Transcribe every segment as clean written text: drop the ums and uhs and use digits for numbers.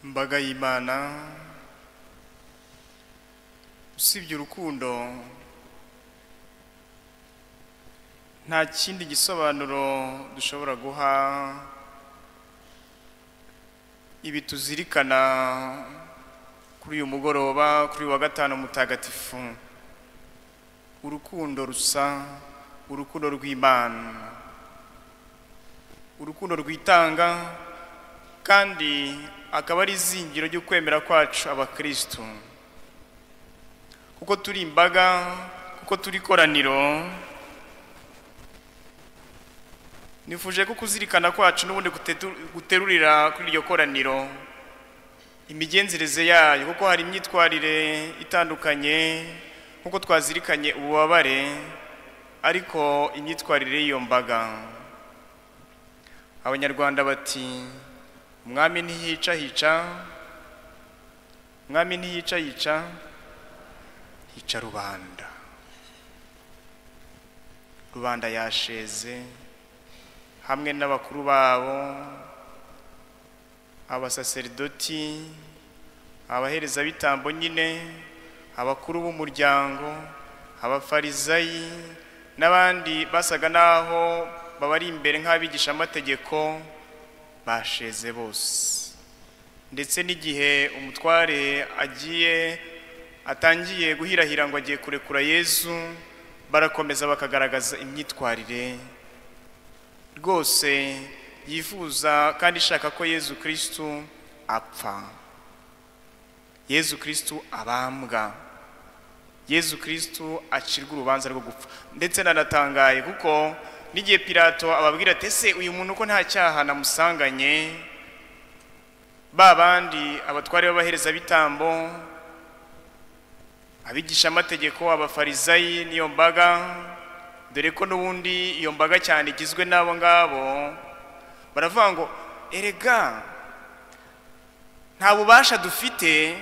Mbaga y'Imana, usibye urukundo nta kindi gisobanuro dushobora guha ibi tuzirikana kuri uyu mugoroba, kuri wa gatanu mutagatifu. Urukundo rusa, urukundo rw'Imana, urukundo rwitanga, kandi akaba ari izingiro ryo kwemera kwacu abakristo. Kuko turi imbaga, kuko turi koraniro, nifuje ko kuzirikana kwacu n'ubundi guterurira kuri iryo koraniro imigenzereze yayo, kuko hari imyitwarire itandukanye kuko twazirikanye ububabare, ariko imyitwarire y'iyo mbaga. Abanyarwanda bati umwami ntiyica hica, umwami ntiyica yica, hica rubanda. Rubanda yasheze hamwe n'abakuru babo, abasaserdoti, abahereza bitambo nyine, abakuru b'umuryango, abafarizayi n'abandi basaga naho babari imbere nk'abigisha amategeko, basheze bose. Ndetse n'igihe umutware atangiye guhirahira ngo agiye kurekura Yesu, barakomeza bakagaragaza imyitwarire rwose yifuza kandi ishaka ko Yesu Kristo apfa, Yesu Kristo abambwa, Yesu Kristo acirwa urubanza rwo gupfa. Ndetse nanatangaye kuko n'igihe Pilato ababwira ati ese uyu muntu ko nta cyaha namusanganye, babandi abatware b'abahereza bitambo, abigisha amategeko, abafarizayi n'iyo mbaga, dore ko n'ubundi iyo mbaga cyane igizwe n'abo ngabo, baravuga ngo erega nta bubasha dufite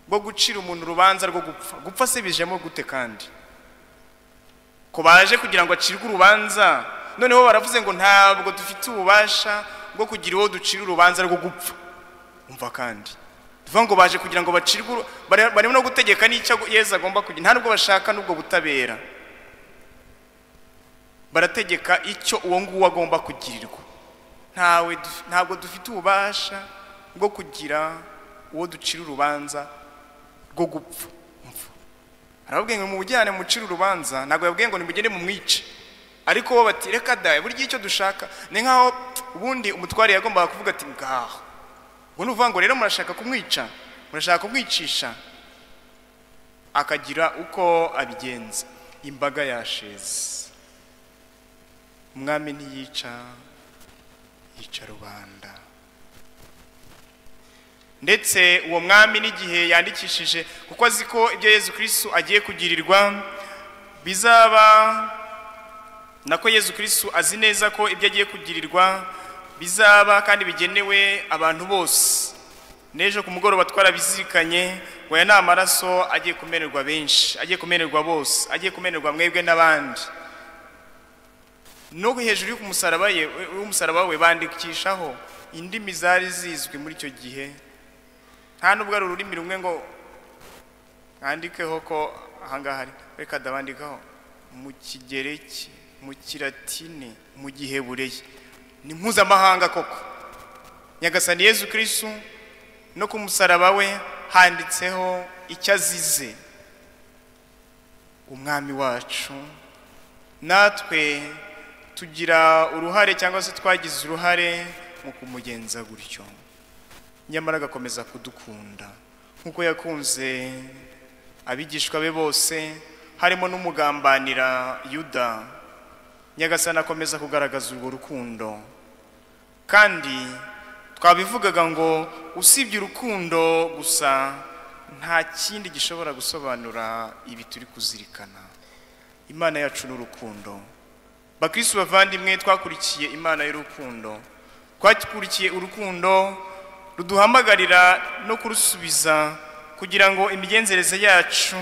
bwo gucira umuntu urubanza rwo gupfa. Gupfa se bijemo gute? Kandi ko baje kugira ngo acirwe urubanza, noneho baravuze ngo ntabwo dufite ububasha bwo kugira uwo ducira urubanza rwo gupfa. Umva, kandi tuvuga ngo baje kugira ngo bacirwe, barimo no gutegeka n'icyo Yesu agomba kugira, nta nubwo bashaka n'ubwo butabera, barategeka icyo uwo nguwo agomba kugirirwa. Ntabwo dufite ububasha bwo kugira uwo ducira urubanza rwo gupfa. Arababwiye ngo mubujyane mucira urubanza, ntabwo yabwiye ngo nimugende mumwice, ariko bo bati reka da, burya icyo dushaka ni nkaho ubundi umutware yagombaga kuvuga ati ngaho ngo nuvuga ngo rero murashaka kumwica, murashaka kumwicisha, akagira uko abigenza. Imbaga yasheze, umwami ntiyica, yica rubanda. Ndetse uwo mwami n'igihe yandikishije, kuko azi ko ibyo Yesu Kristo agiye kugirirwa bizaba, nako Yesu Kristo azi neza ko ibyo agiye kugirirwa bizaba kandi bigenewe abantu bose. N'ejo ku mugoroba twarabizirikanye ngo aya ni amaraso agiye kumenerwa benshi, agiye kumenerwa bose, agiye kumenerwa mwebwe n'abandi. No hejuru y'umusaraba we bandikishaho indimi zari zizwi muri icyo gihe, nta nubwo ari ururimi rumwe ngo handikeho ko ahangaha reka dabandikaho mu Kigereki, mu Kilatini, mu Gihebureyi, ni mpuzamahanga koko. Nyagasani Yesu Kristo no ku musaraba we handitseho icyo azize, umwami wacu. Natwe tugira uruhare cyangwa se twagize uruhare mu kumugenza gutyo, nyamara agakomeza kudukunda nk'uko yakunze abigishwa be bose, harimo n'umugambanira Yuda. Nyagasani akomeza kugaragaza urwo rukundo, kandi twabivugaga ngo usibye urukundo gusa nta kindi gishobora gusobanura ibi turi kuzirikana. Imana yacu n'urukundo. Bakristo bavandimwe, twakurikiye Imana y'urukundo, twakurikiye urukundo ruduhamagarira no kurusubiza, kugira ngo imigenzereze yacu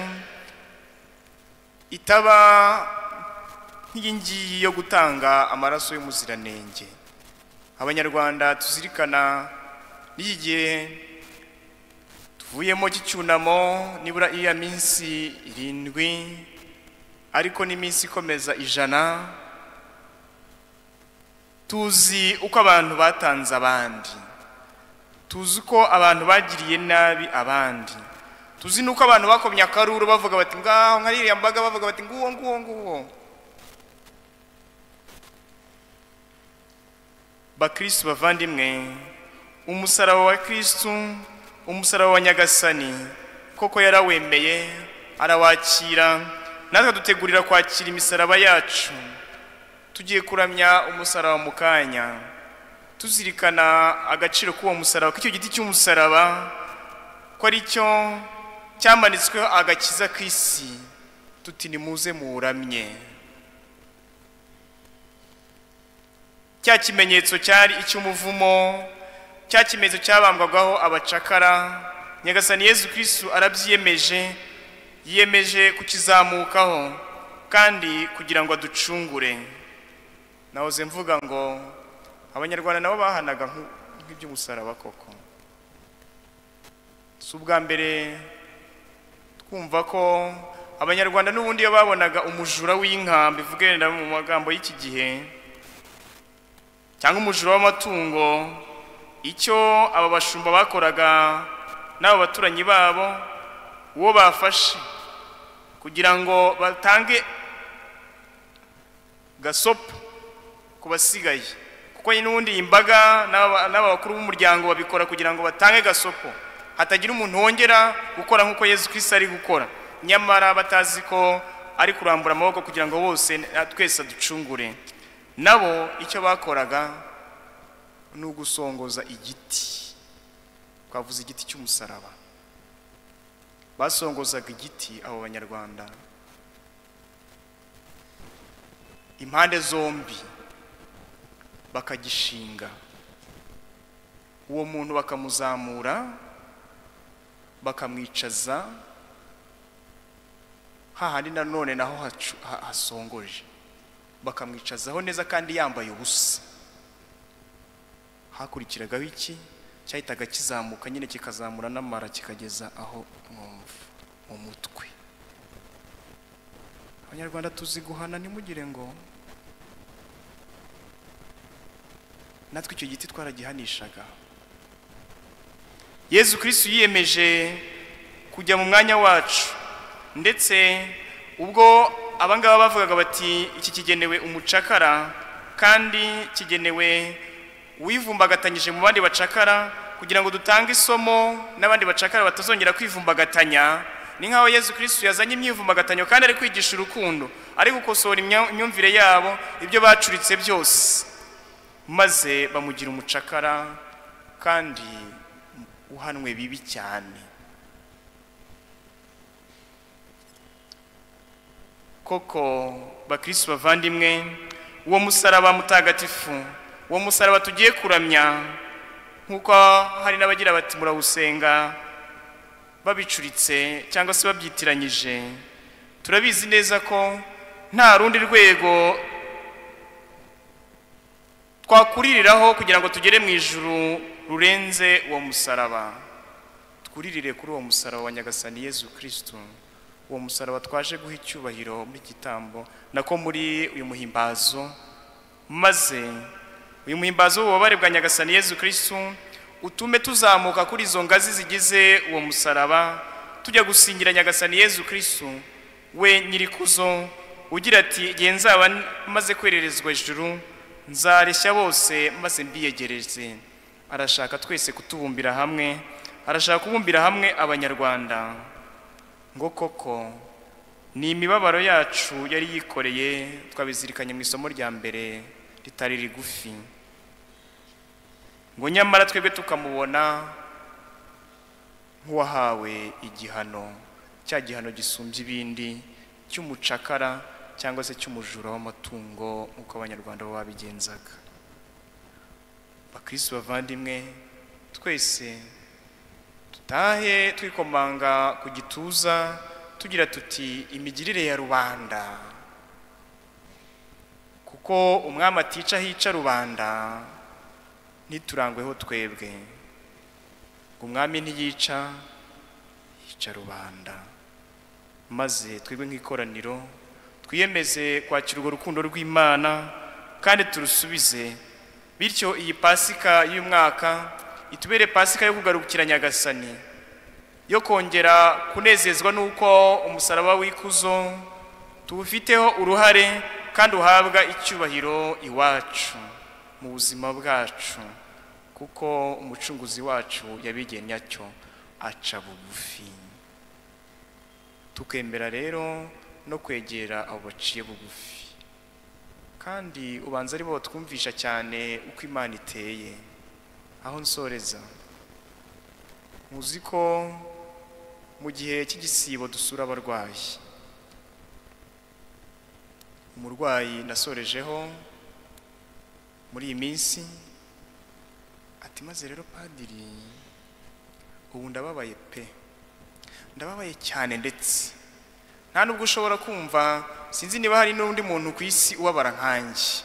itaba nk'iyingiyi yo gutanga amaraso y'umuziranenge. Abanyarwanda tuzirikana n'iki gihe tuvuyemo cy'icyunamo nibura iya minsi 7 ariko n'iminsi ikomeza 100, tuzi uko abantu batanze abandi, tuzi ko abantu bagiriye nabi abandi, tuzi nuko abantu bakomye akaruru bavuga bati ngaho nkaririya mbaga, bavuga bati nguwo. Bakristo bavandimwe, umusaraba wa Kristo, umusaraba wa Nyagasani koko yarawemeye, arawakira, natwe dutegurira kwakira imisaraba yacu. Tugiye kuramya umusaraba mu kanya, tuzirikana agaciro k'uwo musaraba, k'icyo giti cy'umusaraba ko ari cyo cyamanitsweho agakiza k'isi. Tuti nimuze muramye. Cya kimenyetso cyari icy'umuvumo, cya kimenyetso cyabambwagaho abacakara, Nyagasani Yezu Kristo arabyiyemeje, yiyemeje kukizamukaho kandi kugira ngo aducungure. Nahoze mvuga ngo abanyarwanda nabo bahanaga nk'iby'umusaraba koko. Si ubwa mbere twumva ko abanyarwanda n'ubundi iyo babonaga umujura w'inka, bivugenda mu magambo y'iki gihe, cyangwa umujura w'amatungo, icyo aba bashumba bakoraga n'abo baturanyi babo, uwo bafashe kugira ngo batange gasopo ku basigaye, kuko n'ubundi imbaga n'abakuru b'umuryango babikora kugira ngo batange gasopo, hatagira umuntu wongera gukora nk'uko Yezu Kristo ari gukora, nyamara batazi ko ari kurambura amaboko kugira ngo bose twese ducungure. Nabo icyo bakoraga ni ugusongoza igiti, twavuze igiti cy'umusaraba. Basongozaga igiti abo banyarwanda impande zombi, bakagishinga, uwo muntu bakamuzamura, bakamwicaza hahandi nanone naho hasongoje, bakamwicazaho neza kandi yambaye ubusa. Hakurikiragaho iki? Cyahitaga kizamuka nyine, kikazamura n'amara kikageza aho mu mutwe. Abanyarwanda tuzi guhana, nimugire ngo natwe icyo giti twaragihanishaga. Yezu Kristo yiyemeje kujya mu mwanya wacu, ndetse ubwo abangaba bavugaga bati iki kigenewe umucakara kandi kigenewe wivumbagatanyije mu bandi bacakara, kugira ngo dutange isomo n'abandi bacakara batazongera kwivumbagatanya. Ni nkaho Yezu Kristo yazanye imyivumbagatanyo kandi ari kwigisha urukundo, ari gukosora imyumvire yabo, ibyo bacuritse byose, maze bamugira umucakara kandi uhanwe bibi cyane. Koko bakristo bavandimwe, uwo musaraba mutagatifu, uwo musaraba tugiye kuramya, nkuko hari n'abagira bati murawusenga babicuritse cyangwa se babyitiranyije, turabizi neza ko nta rundi rwego twakuririraho kugira ngo tugere mu ijuru rurenze uwo musaraba. Twuririre kuri uwo musaraba wa Nyagasani Yezu Kristo, uwo musaraba twaje guha icyubahiro muri gitambo nako muri uyu muhimbazo, maze uyu muhimbazo w'ububabare bwa Nyagasani Yezu Kristo utume tuzamuka kuri izo ngazi zigize uwo musaraba, tujya gusingira Nyagasani Yezu Kristo we nyirikuzo, ugira ati igihe nzaba maze kwererezwa ijuru, nzareshya bose maze mbiyegereze. Arashaka twese kutubumbira hamwe, arashaka kubumbira hamwe abanyarwanda, ngo koko ni imibabaro yacu yari yikoreye, twabizirikanye mu isomo rya mbere ritari rigufi, ngo nyamara twebwe tukamubona nk'uwahawe igihano, cya gihano gisumbye ibindi cy'umucakara cyangwa se cy'umujura w'amatungo, uko abanyarwanda bo babigenzaga. Bakristo bavandimwe, twese tutahe twikomanga ku gituza tugira tuti imigirire ya rubanda, kuko umwami atica hica rubanda, ntiturangweho twebwe. ngo umwami ntiyica, yica rubanda. Maze twebwe nk'ikoraniro twiyemeze kwakira urwo rukundo rw'Imana kandi turusubize, bityo iyi pasika y'umwaka itubere pasika yo kugarukira Nyagasani, yo kongera kunezezwa n'uko umusaraba w'ikuzo tuwufiteho uruhare kandi uhabwa icyubahiro iwacu mu buzima bwacu, kuko umucunguzi wacu yabigennye atyo aca bugufi. Tukemera rero no kwegera abo baciye bugufi, kandi ubanza ari bo twumvisha cyane uko Imana iteye. Aho nsoreza, muzi ko mu gihe cy'igisibo dusura abarwayi, umurwayi nasorejeho muri iyi minsi ati maze rero padiri, ubu ndababaye pe, ndababaye cyane, ndetse nta nubwo ushobora kumva, sinzi niba hari n'undi muntu ku isi ubabara nkanjye,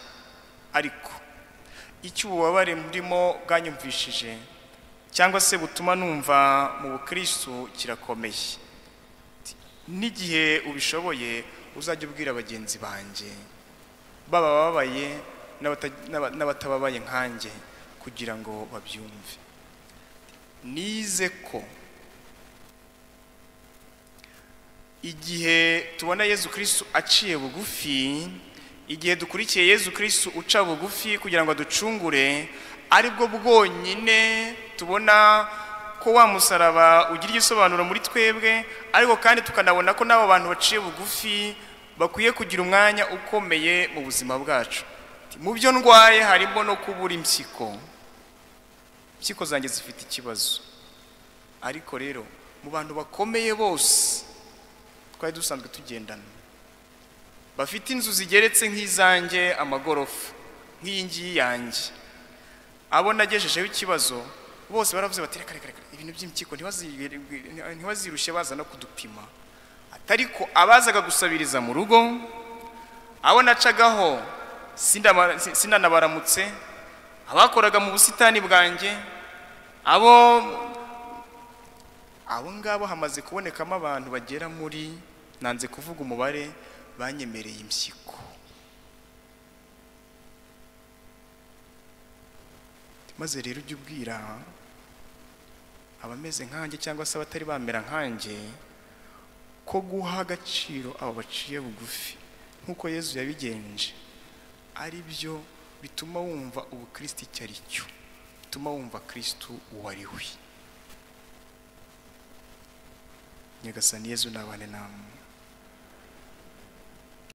ariko icyo ububabare murimo bwanyumvishije cyangwa se butuma numva mu bukristo kirakomeye. N'igihe ubishoboye uzajya ubwira bagenzi banjye baba bababaye n'abatababaye nkanjye, kugira ngo babyumve. Nize ko igihe tubona Yezu Kristo aciye bugufi, igihe dukurikiye Yezu Kristo uca bugufi kugira ngo aducungure, aribwo bwonyine tubona ko wa musaraba ugira igisobanuro muri twebwe, ariko kandi tukanabona ko n'abo bantu baciye bugufi bakwiye kugira umwanya ukomeye mu buzima bwacu. Mu byo ndwaye harimo no kubura impyiko zanjye zifite ikibazo, ariko rero mu bantu bakomeye bose twari dusanzwe tugendana, bafite inzu zigeretse nk'izanjye, amagorofa nk'iyi ngiyi yanjye, abo nagejejeho ikibazo bose baravuze bati reka ibintu by'impyiko ntiwazirushye baza no kudupima. Ariko abazaga gusabiriza mu rugo, abo nacagaho sinanabaramutse, abakoraga mu busitani bwanjye, abo ngabo hamaze kubonekamo abantu bagera muri, nanze kuvuga umubare, banyemereye impyiko. Maze rero ujye ubwira abameze nkanjye cyangwa se abatari bamera nkanjye ko guha agaciro abo baciye bugufi nk'uko Yezu yabigenje ari byo bituma wumva ubukristo icyo ari cyo, bituma wumva Kristo uwo ari we. Nyagasani Yezu nabane namwe.